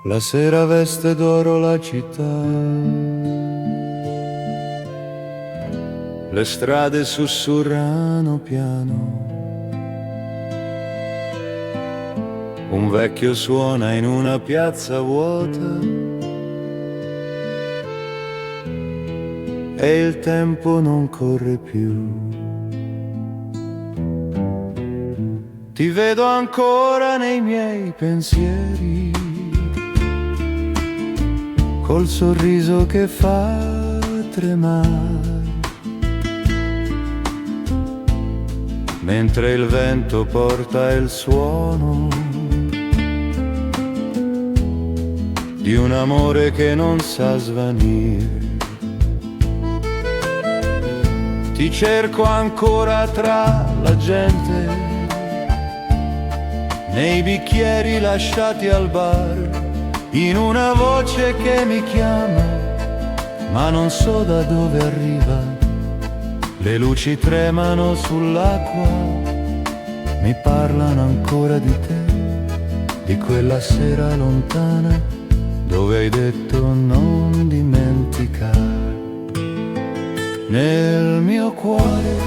La sera veste d'oro la città, le strade sussurrano piano, un vecchio suona in una piazza vuota e il tempo non corre più. Ti vedo ancora nei miei pensieri, col sorriso che fa tremare, mentre il vento porta il suono di un amore che non sa svanire. Ti cerco ancora tra la gente, nei bicchieri lasciati al bar, in una voce che mi chiama, ma non so da dove arriva. Le luci tremano sull'acqua, mi parlano ancora di te, di quella sera lontana dove hai detto non dimenticare. Nel mio cuore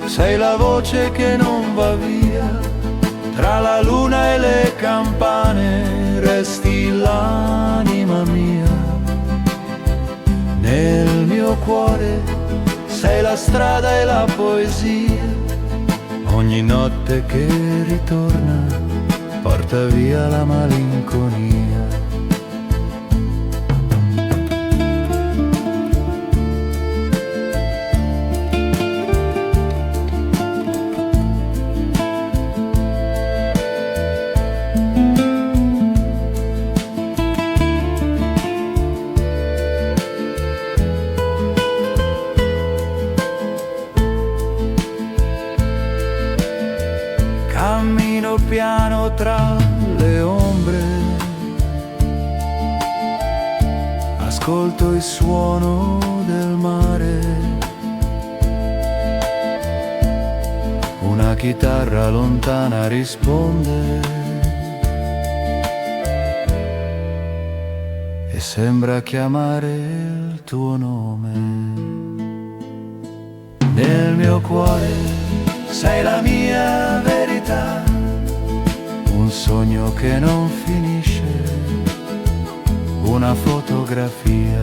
sei la voce che non va via, tra la luna e le campane resti l'anima mia. Nel mio cuore sei la strada e la poesia, ogni notte che ritorna porta via la malinconia. Cammino piano tra le ombre, ascolto il suono del mare, una chitarra lontana risponde e sembra chiamare il tuo nome. Nel mio cuore sei la mia verità, un sogno che non finisce, una fotografia